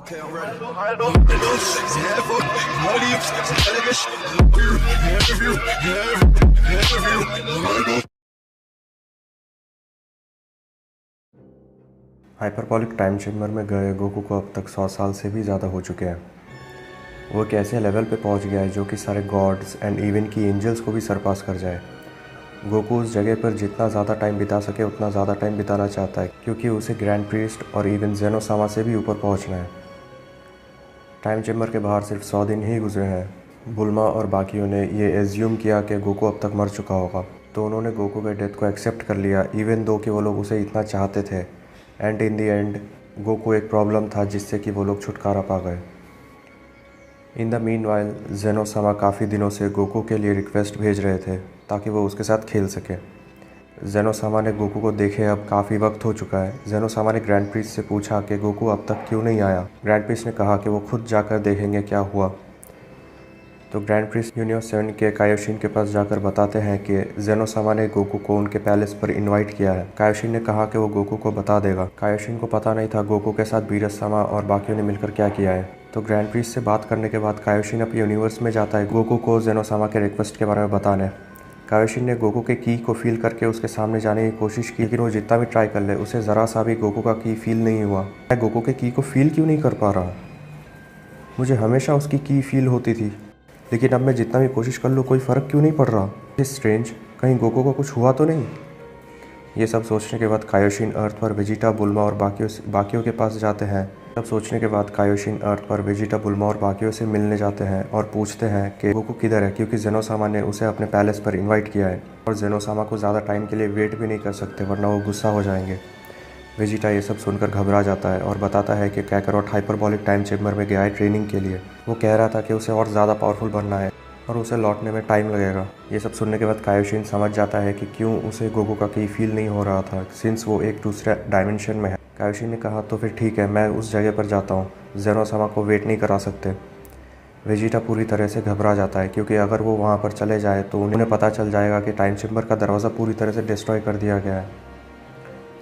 Okay, I'm ready. Hyperbolic time chamber में गए Goku को अब तक 100 साल से भी ज़्यादा हो चुके हैं। वो एक ऐसे लेवल पे पहुंच गया है जो कि सारे गॉड्स एंड इवन की एंजल्स को भी सरपास कर जाए। गोकू उस जगह पर जितना ज़्यादा टाइम बिता सके उतना ज़्यादा टाइम बिताना चाहता है, क्योंकि उसे ग्रैंड प्रीस्ट और इवन जेनोसामा से भी ऊपर पहुंचना है। टाइम चेम्बर के बाहर सिर्फ 100 दिन ही गुजरे हैं। बुल्मा और बाकियों ने ये एज्यूम किया कि गोकू अब तक मर चुका होगा, तो उन्होंने गोकू के डेथ को एक्सेप्ट कर लिया, इवन दो कि वो लोग उसे इतना चाहते थे। And in the and Goku एक प्रॉब्लम था जिससे कि वो लोग छुटकारा पा गए। इन द मीन वाइल जेनोसामा काफ़ी दिनों से गोकू के लिए रिक्वेस्ट भेज रहे थे ताकि वो उसके साथ खेल सके। जेनोसामा ने गोकू को देखे अब काफ़ी वक्त हो चुका है। जेनोसामा ने ग्रैंड प्रीस्ट से पूछा कि गोकू अब तक क्यों नहीं आया। ग्रैंड प्रीस्ट ने कहा कि वो खुद जाकर देखेंगे क्या हुआ। तो ग्रैंड प्रीस्ट यूनिवर्स 7 के कायोशिन के पास जाकर बताते हैं कि जेनोसामा ने गोकू को उनके पैलेस पर इनवाइट किया है। कायोशिन ने कहा कि वो गोकू को बता देगा। कायोशिन को पता नहीं था गोकू के साथ बीरस-सामा और बाकियों ने मिलकर क्या किया है। तो ग्रैंड प्रीस्ट से बात करने के बाद कायोशिन अपने यूनिवर्स में जाता है गोकू को जेनोसामा के रिक्वेस्ट के बारे में बताने। कायोशिन ने गोकू के की को फील करके उसके सामने जाने की कोशिश की, लेकिन वो जितना भी ट्राई कर ले उसे ज़रा सा भी गोकू का की फील नहीं हुआ। मैं गोकू के की को फील क्यों नहीं कर पा रहा? मुझे हमेशा उसकी की फील होती थी, लेकिन अब मैं जितना भी कोशिश कर लूँ कोई फ़र्क क्यों नहीं पड़ रहा? स्ट्रेंज, कहीं गोकू को कुछ हुआ तो नहीं? ये सब सोचने के बाद कायोशिन अर्थ पर वेजिटा, बुल्मा और बाकियों के पास जाते हैं। सब सोचने के बाद कायोशिन अर्थ पर वेजिटा, बुल्मा और बाकियों से मिलने जाते हैं और पूछते हैं कि गोकू किधर है, क्योंकि जेनोसामा ने उसे अपने पैलेस पर इनवाइट किया है और जेनोसामा को ज़्यादा टाइम के लिए वेट भी नहीं कर सकते, वरना वो गुस्सा हो जाएंगे। वेजिटा ये सब सुनकर घबरा जाता है और बताता है कि कैकरोट हाइपरबॉलिक टाइम चेम्बर में गया है ट्रेनिंग के लिए। वो कह रहा था कि उसे और ज़्यादा पावरफुल बनना है और उसे लौटने में टाइम लगेगा। ये सब सुनने के बाद कायोशिन समझ जाता है कि क्यों उसे गोकू का की फील नहीं हो रहा था, सिंस वो एक दूसरे डायमेंशन में है। कायोशिन ने कहा तो फिर ठीक है, मैं उस जगह पर जाता हूँ, जेनोसामा को वेट नहीं करा सकते। वेजिटा पूरी तरह से घबरा जाता है, क्योंकि अगर वो वहाँ पर चले जाए तो उन्हें पता चल जाएगा कि टाइम चेम्बर का दरवाज़ा पूरी तरह से डिस्ट्रॉय कर दिया गया है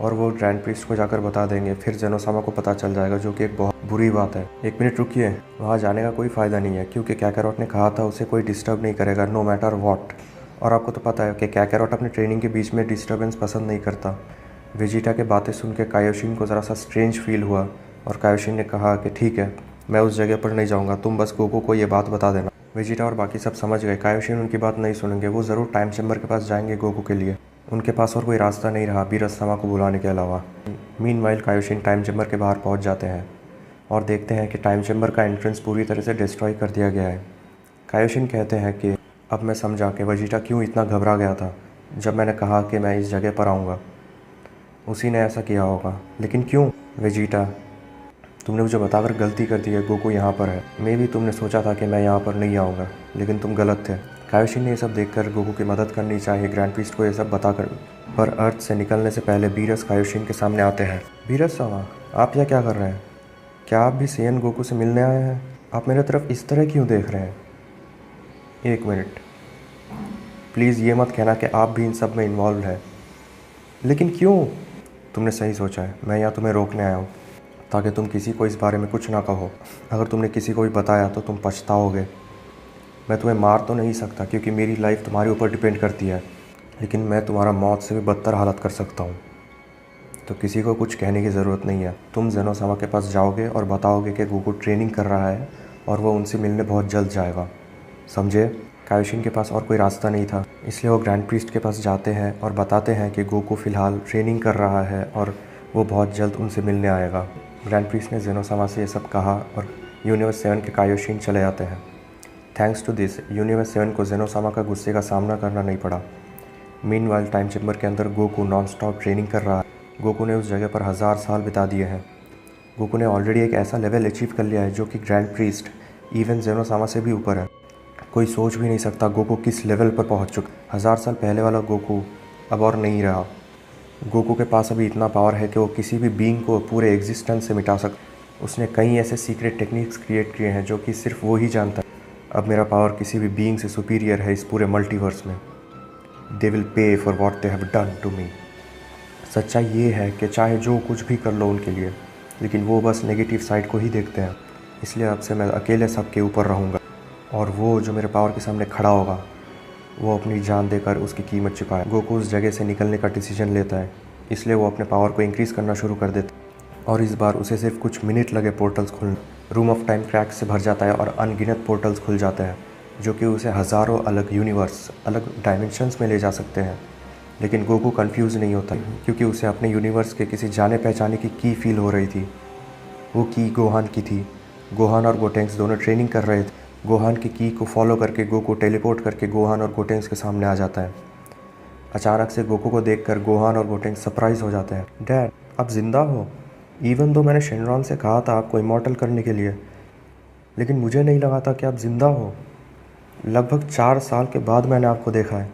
और वो ग्रैंड प्रीस्ट को जाकर बता देंगे। फिर जेनोसामा को पता चल जाएगा, जो कि एक बहुत बुरी बात है। एक मिनट रुकिए, वहाँ जाने का कोई फ़ायदा नहीं है, क्योंकि कैकरोट ने कहा था उसे कोई डिस्टर्ब नहीं करेगा, नो मैटर व्हाट। और आपको तो पता है कि कैकरोट अपने ट्रेनिंग के बीच में डिस्टर्बेंस पसंद नहीं करता। वेजिटा के बातें सुन के कायोशिन को ज़रा सा स्ट्रेंज फील हुआ और कायोशिन ने कहा कि ठीक है, मैं उस जगह पर नहीं जाऊँगा, तुम बस गोकू को ये बात बता देना। वेजिटा और बाकी सब समझ गए कायोशिन उनकी बात नहीं सुनेंगे, वो ज़रूर टाइम चेम्बर के पास जाएंगे गोकू के लिए। उनके पास और कोई रास्ता नहीं रहा बीरस-सामा को बुलाने के अलावा। मीनवाइल कायोशिन टाइम चेम्बर के बाहर पहुंच जाते हैं और देखते हैं कि टाइम चेम्बर का एंट्रेंस पूरी तरह से डिस्ट्रॉय कर दिया गया है। कायोशिन कहते हैं कि अब मैं समझा कि वेजिटा क्यों इतना घबरा गया था जब मैंने कहा कि मैं इस जगह पर आऊँगा। उसी ने ऐसा किया होगा, लेकिन क्यों? वेजिटा, तुमने मुझे बताकर गलती कर दी है, गोकू यहाँ पर है। मे भी तुमने सोचा था कि मैं यहाँ पर नहीं आऊँगा, लेकिन तुम गलत थे। कायोशिन ने ये सब देखकर गोकू की मदद करनी चाहिए ग्रैंड प्रीस्ट को ये सब बताकर, पर अर्थ से निकलने से पहले बीरस कायोशिन के सामने आते हैं। बीरस-सामा, आप यहाँ क्या कर रहे हैं? क्या आप भी सेयन गोकू से मिलने आए हैं? आप मेरे तरफ इस तरह क्यों देख रहे हैं? एक मिनट, प्लीज़ ये मत कहना कि आप भी इन सब में इन्वॉल्व है। लेकिन क्यों? तुमने सही सोचा है, मैं यहाँ तुम्हें रोकने आया हूँ ताकि तुम किसी को इस बारे में कुछ ना कहो। अगर तुमने किसी को भी बताया तो तुम पछताओगे। मैं तुम्हें मार तो नहीं सकता, क्योंकि मेरी लाइफ तुम्हारे ऊपर डिपेंड करती है, लेकिन मैं तुम्हारा मौत से भी बदतर हालत कर सकता हूँ। तो किसी को कुछ कहने की ज़रूरत नहीं है। तुम जेनोसामा के पास जाओगे और बताओगे कि गोकू ट्रेनिंग कर रहा है और वो उनसे मिलने बहुत जल्द जाएगा, समझे? कायोशिन के पास और कोई रास्ता नहीं था, इसलिए वो ग्रैंड प्रीस्ट के पास जाते हैं और बताते हैं कि गोकू फ़िलहाल ट्रेनिंग कर रहा है और वो बहुत जल्द उनसे मिलने आएगा। ग्रैंड प्रीस्ट ने जेनोसामा से ये सब कहा और यूनिवर्स 7 के कायोशिन चले जाते हैं। थैंक्स टू दिस यूनिवर्स 7 को जेनोसामा का गुस्से का सामना करना नहीं पड़ा। मीनवाइल टाइम चेम्बर के अंदर गोकू नॉन स्टॉप ट्रेनिंग कर रहा है। गोकू ने उस जगह पर 1000 साल बिता दिए हैं। गोकू ने ऑलरेडी एक ऐसा लेवल अचीव कर लिया है जो कि ग्रैंड प्रीस्ट इवन जेनोसामा से भी ऊपर है। कोई सोच भी नहीं सकता गोकू किस लेवल पर पहुंच चुका। 1000 साल पहले वाला गोकू अब और नहीं रहा। गोकू के पास अभी इतना पावर है कि वो किसी भी बीइंग को पूरे एग्जिस्टेंस से मिटा सकता। उसने कई ऐसे सीक्रेट टेक्निक्स क्रिएट किए हैं जो कि सिर्फ वो ही जानता है। अब मेरा पावर किसी भी बीइंग से सुपीरियर है इस पूरे मल्टीवर्स में। They will pay for what they have done to me. सच्चाई ये है कि चाहे जो कुछ भी कर लो उनके लिए, लेकिन वो बस नेगेटिव साइड को ही देखते हैं। इसलिए अब से मैं अकेले सबके ऊपर रहूँगा, और वो जो मेरे पावर के सामने खड़ा होगा वो अपनी जान देकर उसकी कीमत चुकाए। गोकू उस जगह से निकलने का डिसीजन लेता है, इसलिए वो अपने पावर को इंक्रीज़ करना शुरू कर देता है, और इस बार उसे सिर्फ कुछ मिनट लगे पोर्टल्स खुलने। रूम ऑफ टाइम क्रैक से भर जाता है और अनगिनत पोर्टल्स खुल जाते हैं जो कि उसे हज़ारों अलग यूनिवर्स, अलग डायमेंशंस में ले जा सकते हैं। लेकिन गोकू कंफ्यूज नहीं होता, क्योंकि उसे अपने यूनिवर्स के किसी जाने पहचाने की फील हो रही थी। वो की गोहान की थी। गोहान और गोटेंक्स दोनों ट्रेनिंग कर रहे थे। गोहान की को फॉलो करके गोकू टेलीपोर्ट करके गोहान और गोटेंक्स के सामने आ जाता है। अचानक से गोकू को देखकर गोहान और गोटेंक्स सरप्राइज हो जाते हैं। डैड, आप ज़िंदा हो? इवन दो मैंने शेनरॉन से कहा था आपको इमॉर्टल करने के लिए, लेकिन मुझे नहीं लगा था कि आप ज़िंदा हो। लगभग 4 साल के बाद मैंने आपको देखा है।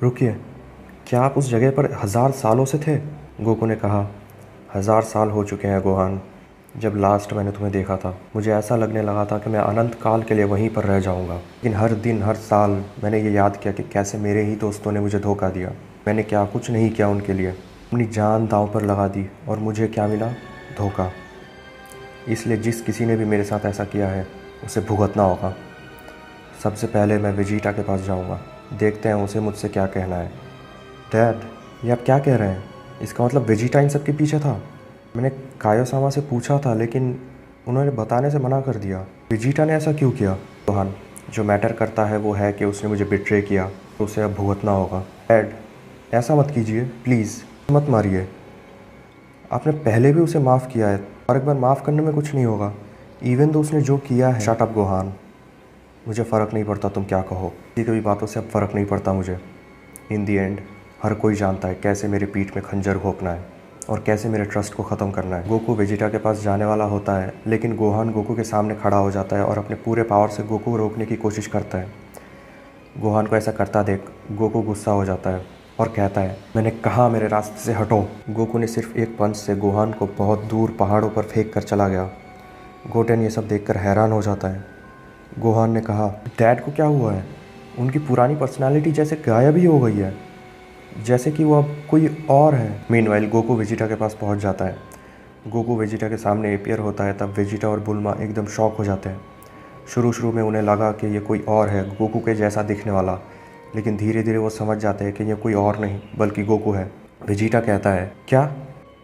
रुकिए, क्या आप उस जगह पर 1000 सालों से थे? गोकू ने कहा। 1000 साल हो चुके हैं गोहान। जब लास्ट मैंने तुम्हें देखा था मुझे ऐसा लगने लगा था कि मैं अनंत काल के लिए वहीं पर रह जाऊंगा। लेकिन हर दिन हर साल मैंने ये याद किया कि कैसे मेरे ही दोस्तों ने मुझे धोखा दिया। मैंने क्या कुछ नहीं किया उनके लिए, अपनी जान दांव पर लगा दी, और मुझे क्या मिला? धोखा। इसलिए जिस किसी ने भी मेरे साथ ऐसा किया है उसे भुगतना होगा। सबसे पहले मैं वेजिटा के पास जाऊँगा, देखते हैं उसे मुझसे क्या कहना है। डैड, ये आप क्या कह रहे हैं? इसका मतलब वेजिटा इन सब के पीछे था? मैंने कायोसामा से पूछा था, लेकिन उन्होंने बताने से मना कर दिया। वेजिटा ने ऐसा क्यों किया? रोहन, जो मैटर करता है वो है कि उसने मुझे बिट्रे किया, तो उसे अब भुगतना होगा। डैड, ऐसा मत कीजिए, प्लीज़ मत मारिए। आपने पहले भी उसे माफ़ किया है, और एक बार माफ़ करने में कुछ नहीं होगा। इवन तो उसने जो किया है। शट अप गोहान, मुझे फ़र्क नहीं पड़ता तुम क्या कहो। किसी की भी बातों से अब फ़र्क नहीं पड़ता मुझे। इन दी एंड हर कोई जानता है कैसे मेरे पीठ में खंजर घोंपना है और कैसे मेरे ट्रस्ट को ख़त्म करना है। गोकू वेजिटा के पास जाने वाला होता है, लेकिन गोहान गोकू के सामने खड़ा हो जाता है और अपने पूरे पावर से गोकू को रोकने की कोशिश करता है। गोहान को ऐसा करता देख गोकू गुस्सा हो जाता है और कहता है, मैंने कहा मेरे रास्ते से हटो। गोकू ने सिर्फ एक पंच से गोहान को बहुत दूर पहाड़ों पर फेंक कर चला गया। गोटेन ये सब देखकर हैरान हो जाता है। गोहान ने कहा, डैड को क्या हुआ है? उनकी पुरानी पर्सनालिटी जैसे गायब ही हो गई है, जैसे कि वो अब कोई और है। मीनवाइल गोकू वेजिटा के पास पहुंच जाता है। गोकू वेजिटा के सामने अपीयर होता है, तब वेजिटा और बुल्मा एकदम शॉक हो जाते हैं। शुरू में उन्हें लगा कि ये कोई और है, गोकू के जैसा दिखने वाला, लेकिन धीरे धीरे वो समझ जाते हैं कि ये कोई और नहीं बल्कि गोकू है। वेजिटा कहता है, क्या?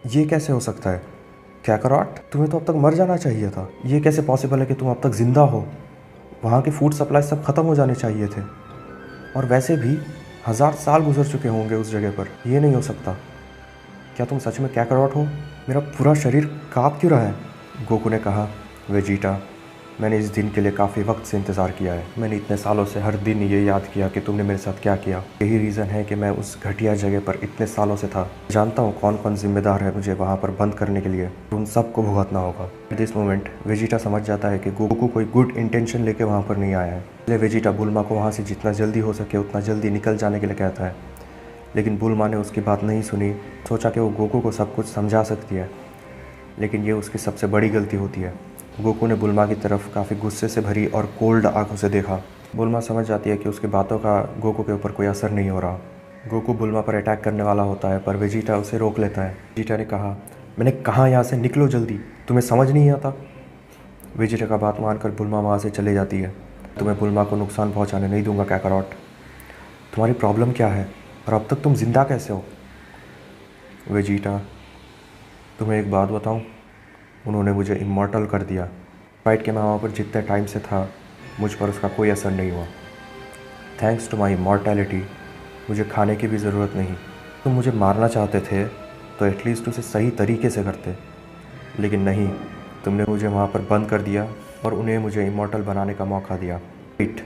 ये कैसे हो सकता है? काकारोट, तुम्हें तो अब तक मर जाना चाहिए था। ये कैसे पॉसिबल है कि तुम अब तक ज़िंदा हो? वहाँ के फूड सप्लाई सब ख़त्म हो जाने चाहिए थे, और वैसे भी 1000 साल गुजर चुके होंगे उस जगह पर। ये नहीं हो सकता। क्या तुम सच में काकारोट हो? मेरा पूरा शरीर काँप क्यों रहा है? गोकू ने कहा, वेजिटा, मैंने इस दिन के लिए काफ़ी वक्त से इंतज़ार किया है। मैंने इतने सालों से हर दिन ये याद किया कि तुमने मेरे साथ क्या किया। यही रीज़न है कि मैं उस घटिया जगह पर इतने सालों से था। जानता हूँ कौन कौन जिम्मेदार है मुझे वहाँ पर बंद करने के लिए। उन सबको भुगतना होगा। एट दिस मोमेंट वेजिटा समझ जाता है कि गोकू कोई गुड इंटेंशन लेके वहाँ पर नहीं आया है। इसलिए वेजिटा बुल्मा को वहाँ से जितना जल्दी हो सके उतना जल्दी निकल जाने के लिए कहता है, लेकिन बुल्मा ने उसकी बात नहीं सुनी। सोचा कि वो गोकू को सब कुछ समझा सकती है, लेकिन ये उसकी सबसे बड़ी गलती होती है। गोकू ने बुल्मा की तरफ काफ़ी गुस्से से भरी और कोल्ड आंखों से देखा। बुल्मा समझ जाती है कि उसकी बातों का गोकू के ऊपर कोई असर नहीं हो रहा। गोकू बुल्मा पर अटैक करने वाला होता है, पर वेजिटा उसे रोक लेता है। वेजिटा ने कहा, मैंने कहा यहाँ से निकलो जल्दी, तुम्हें समझ नहीं आता? वेजिटा का बात मानकर बुल्मा वहाँ से चले जाती है। तुम्हें बुल्मा को नुकसान पहुँचाने नहीं दूंगा काकारोट। तुम्हारी प्रॉब्लम क्या है, और अब तक तुम जिंदा कैसे हो? वेजिटा, तुम्हें एक बात बताऊं, उन्होंने मुझे इमॉर्टल कर दिया। फाइट के मैं वहाँ पर जितने टाइम से था मुझ पर उसका कोई असर नहीं हुआ। थैंक्स टू माई इमॉर्टैलिटी मुझे खाने की भी ज़रूरत नहीं। तुम मुझे मारना चाहते थे तो एटलीस्ट उसे सही तरीके से करते, लेकिन नहीं, तुमने मुझे वहाँ पर बंद कर दिया और उन्हें मुझे इमॉर्टल बनाने का मौका दिया। Wait,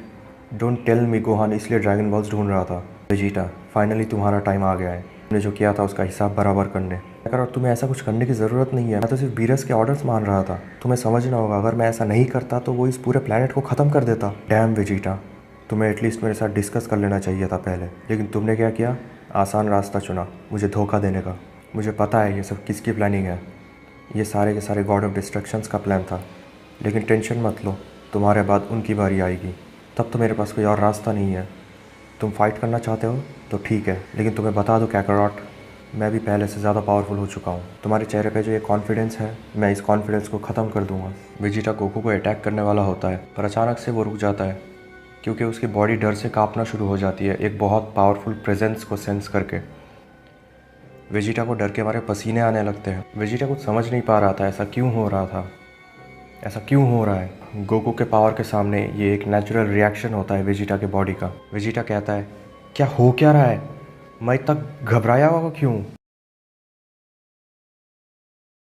don't tell me Gohan इसलिए ड्रैगन बॉल्स ढूंढ रहा था। वेजिटा, फाइनली तुम्हारा टाइम आ गया है। तुमने जो किया था उसका हिसाब बराबर करने। और तुम्हें ऐसा कुछ करने की ज़रूरत नहीं है। मैं तो सिर्फ बीरस के ऑर्डर्स मान रहा था। तुम्हें समझना होगा, अगर मैं ऐसा नहीं करता तो वो इस पूरे प्लेनेट को ख़त्म कर देता। डैम वेजिटा, तुम्हें एटलीस्ट मेरे साथ डिस्कस कर लेना चाहिए था पहले, लेकिन तुमने क्या किया? आसान रास्ता चुना, मुझे धोखा देने का। मुझे पता है ये सब किसकी प्लानिंग है। ये सारे के सारे गॉड ऑफ डिस्ट्रक्शंस का प्लान था, लेकिन टेंशन मत लो, तुम्हारे बाद उनकी बारी आएगी। तब तो मेरे पास कोई और रास्ता नहीं है। तुम फाइट करना चाहते हो तो ठीक है, लेकिन तुम्हें बता दो काकारोट, मैं भी पहले से ज़्यादा पावरफुल हो चुका हूँ। तुम्हारे चेहरे पे जो ये कॉन्फिडेंस है, मैं इस कॉन्फिडेंस को ख़त्म कर दूंगा। वेजिटा गोकू को अटैक करने वाला होता है, पर अचानक से वो रुक जाता है क्योंकि उसकी बॉडी डर से कांपना शुरू हो जाती है, एक बहुत पावरफुल प्रेजेंस को सेंस करके। वेजिटा को डर के मारे पसीने आने लगते हैं। वेजिटा कुछ समझ नहीं पा रहा था ऐसा क्यों हो रहा था, ऐसा क्यों हो रहा है। गोकू के पावर के सामने ये एक नेचुरल रिएक्शन होता है वेजिटा के बॉडी का। वेजिटा कहता है, क्या हो क्या रहा है, मैं इतना घबराया हुआ क्यों।